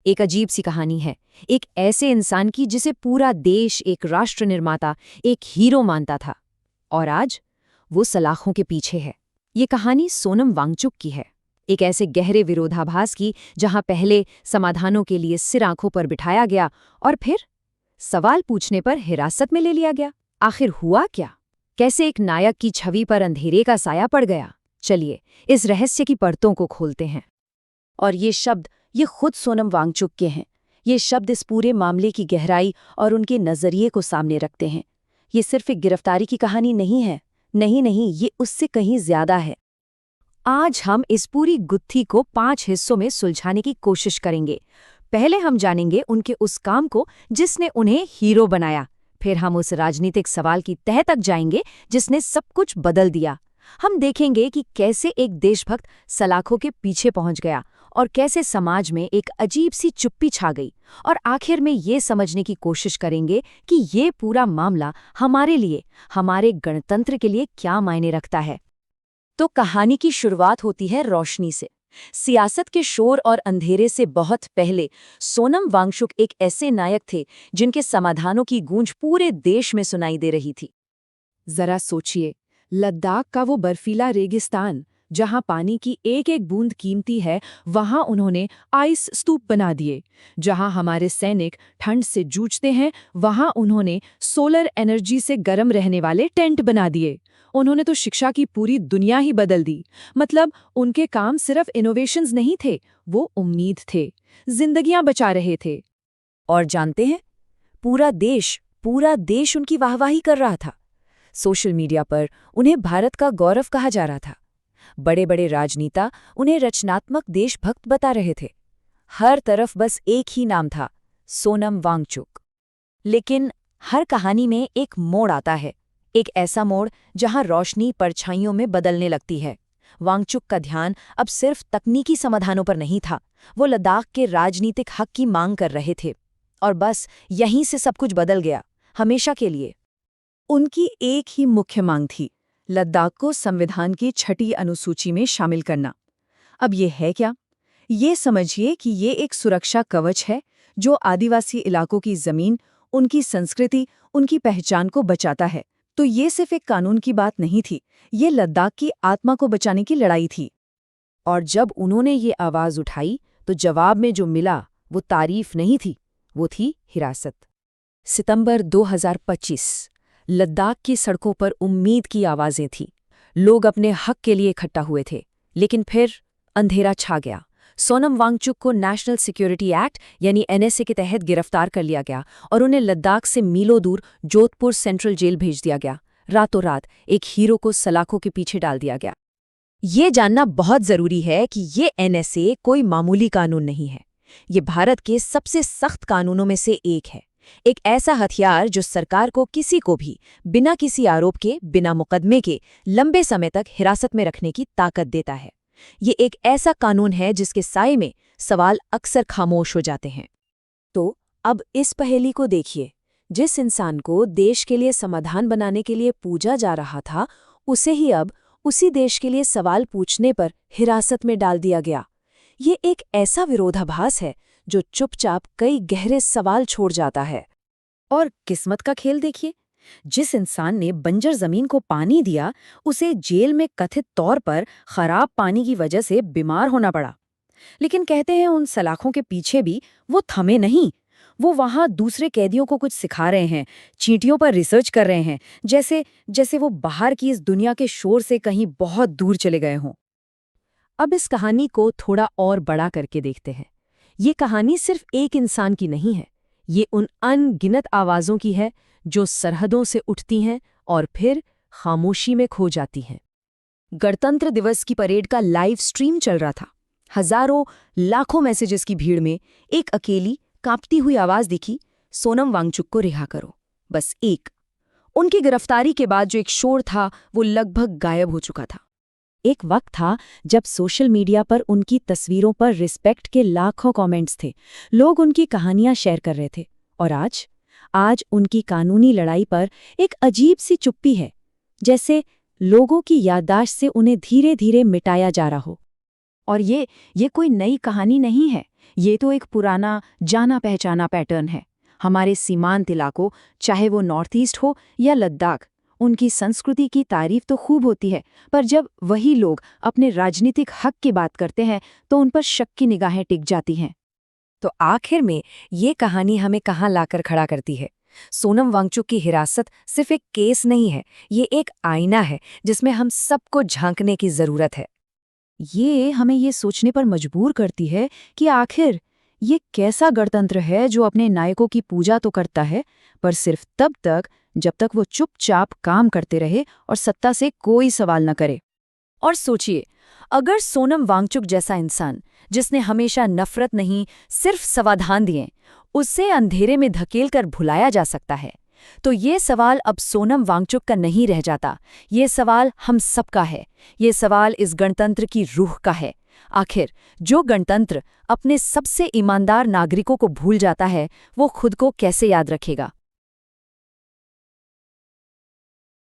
एक अजीब सी कहानी है, एक ऐसे इंसान की जिसे पूरा देश, एक राष्ट्र निर्माता, एक हीरो मानता था। और आज वो सलाखों के पीछे है। ये कहानी सोनम वांगचुक की है, एक ऐसे गहरे विरोधाभास की जहां पहले समाधानों के लिए सिर आंखों पर बिठाया गया और फिर सवाल पूछने पर हिरासत में ले लिया गया। आखिर हुआ क्या? कैसे एक नायक की छवि पर अंधेरे का साया पड़ गया? चलिए इस रहस्य की परतों को खोलते हैं। और ये खुद सोनम वांगचुक के हैं। ये शब्द इस पूरे मामले की गहराई और उनके नजरिए को सामने रखते हैं। ये सिर्फ एक गिरफ्तारी की कहानी नहीं है। नहीं, ये उससे कहीं ज्यादा है। आज हम इस पूरी गुत्थी को 5 हिस्सों में सुलझाने की कोशिश करेंगे। पहले हम जानेंगे उनके उस काम को जिसने उन्हें हीरो बनाया। फिर हम उस राजनीतिक सवाल की तह तक जाएंगे जिसने सब कुछ बदल दिया। हम देखेंगे कि कैसे एक देशभक्त सलाखों के पीछे पहुंच गया और कैसे समाज में एक अजीब सी चुप्पी छा गई। और आखिर में ये समझने की कोशिश करेंगे कि ये पूरा मामला हमारे लिए, हमारे गणतंत्र के लिए क्या मायने रखता है। तो कहानी की शुरुआत होती है रोशनी से। सियासत के शोर और अंधेरे से बहुत पहले सोनम वांगचुक एक ऐसे नायक थे जिनके समाधानों की गूंज पूरे देश में सुनाई दे रही थी। जरा सोचिए, लद्दाख का वो बर्फीला रेगिस्तान जहां पानी की एक एक बूंद कीमती है, वहां उन्होंने आइस स्तूप बना दिए। जहां हमारे सैनिक ठंड से जूझते हैं, वहां उन्होंने सोलर एनर्जी से गर्म रहने वाले टेंट बना दिए। उन्होंने तो शिक्षा की पूरी दुनिया ही बदल दी। मतलब उनके काम सिर्फ इनोवेशंस नहीं थे, वो उम्मीद थे, जिंदगियां बचा रहे थे। और जानते हैं, पूरा देश उनकी वाहवाही कर रहा था। सोशल मीडिया पर उन्हें भारत का गौरव कहा जा रहा था। बड़े बड़े राजनेता उन्हें रचनात्मक देशभक्त बता रहे थे। हर तरफ बस एक ही नाम था, सोनम वांगचुक। लेकिन हर कहानी में एक मोड़ आता है, एक ऐसा मोड़ जहां रोशनी परछाइयों में बदलने लगती है। वांगचुक का ध्यान अब सिर्फ तकनीकी समाधानों पर नहीं था, वो लद्दाख के राजनीतिक हक की मांग कर रहे थे। और बस यहीं से सब कुछ बदल गया, हमेशा के लिए। उनकी एक ही मुख्य मांग थी, लद्दाख को संविधान की 6ठी अनुसूची में शामिल करना। अब ये है क्या? ये समझिए कि ये एक सुरक्षा कवच है जो आदिवासी इलाकों की जमीन, उनकी संस्कृति, उनकी पहचान को बचाता है। तो ये सिर्फ एक कानून की बात नहीं थी, ये लद्दाख की आत्मा को बचाने की लड़ाई थी। और जब उन्होंने ये आवाज उठाई तो जवाब में जो मिला वो तारीफ नहीं थी, वो थी हिरासत। सितंबर 2025, लद्दाख की सड़कों पर उम्मीद की आवाजें थीं। लोग अपने हक के लिए इकट्ठा हुए थे। लेकिन फिर अंधेरा छा गया। सोनम वांगचुक को नेशनल सिक्योरिटी एक्ट यानी NSA के तहत गिरफ्तार कर लिया गया और उन्हें लद्दाख से मीलों दूर जोधपुर सेंट्रल जेल भेज दिया गया। रातों रात एक हीरो को सलाखों के पीछे डाल दिया गया। ये जानना बहुत जरूरी है कि ये NSA कोई मामूली कानून नहीं है। ये भारत के सबसे सख्त कानूनों में से एक है। एक ऐसा हथियार जो सरकार को किसी को भी बिना किसी आरोप के, बिना मुकदमे के लंबे समय तक हिरासत में रखने की ताकत देता है। ये एक ऐसा कानून है जिसके साए में सवाल अक्सर खामोश हो जाते हैं। तो अब इस पहेली को देखिए। जिस इंसान को देश के लिए समाधान बनाने के लिए पूजा जा रहा था, उसे ही अब उसी देश के लिए सवाल पूछने पर हिरासत में डाल दिया गया। ये एक ऐसा विरोधाभास है जो चुपचाप कई गहरे सवाल छोड़ जाता है। और किस्मत का खेल देखिए, जिस इंसान ने बंजर जमीन को पानी दिया, उसे जेल में कथित तौर पर खराब पानी की वजह से बीमार होना पड़ा। लेकिन कहते हैं उन सलाखों के पीछे भी वो थमे नहीं। वो वहां दूसरे कैदियों को कुछ सिखा रहे हैं, चींटियों पर रिसर्च कर रहे हैं, जैसे वो बाहर की इस दुनिया के शोर से कहीं बहुत दूर चले गए हों। अब इस कहानी को थोड़ा और बड़ा करके देखते हैं। ये कहानी सिर्फ एक इंसान की नहीं है, ये उन अनगिनत आवाज़ों की है जो सरहदों से उठती हैं और फिर खामोशी में खो जाती हैं। गणतंत्र दिवस की परेड का लाइव स्ट्रीम चल रहा था। हजारों, लाखों मैसेजेस की भीड़ में एक अकेली, कांपती हुई आवाज़ दिखी, सोनम वांगचुक को रिहा करो। बस एक। उनकी गिरफ्तारी के बाद जो एक शोर था, वो लगभग गायब हो चुका था। एक वक्त था जब सोशल मीडिया पर उनकी तस्वीरों पर रिस्पेक्ट के लाखों कमेंट्स थे। लोग उनकी कहानियां शेयर कर रहे थे। और आज उनकी कानूनी लड़ाई पर एक अजीब सी चुप्पी है, जैसे लोगों की याददाश्त से उन्हें धीरे धीरे मिटाया जा रहा हो। और ये कोई नई कहानी नहीं है, ये तो एक पुराना जाना पहचाना पैटर्न है। हमारे सीमांत इलाकों, चाहे वो नॉर्थ ईस्ट हो या लद्दाख, उनकी संस्कृति की तारीफ तो खूब होती है, पर जब वही लोग अपने राजनीतिक हक की बात करते हैं तो उन पर शक की निगाहें टिक जाती हैं। तो आखिर में ये कहानी हमें कहाँ लाकर खड़ा करती है? सोनम वांगचुक की हिरासत सिर्फ एक केस नहीं है, ये एक आईना है जिसमें हम सबको झांकने की जरूरत है। ये हमें ये सोचने पर मजबूर करती है कि आखिर ये कैसा गणतंत्र है जो अपने नायकों की पूजा तो करता है, पर सिर्फ तब तक जब तक वो चुपचाप काम करते रहे और सत्ता से कोई सवाल न करे। और सोचिए, अगर सोनम वांगचुक जैसा इंसान, जिसने हमेशा नफरत नहीं सिर्फ समाधान दिए, उससे अंधेरे में धकेलकर भुलाया जा सकता है, तो ये सवाल अब सोनम वांगचुक का नहीं रह जाता। ये सवाल हम सबका है। ये सवाल इस गणतंत्र की रूह का है। आखिर जो गणतंत्र अपने सबसे ईमानदार नागरिकों को भूल जाता है, वो खुद को कैसे याद रखेगा?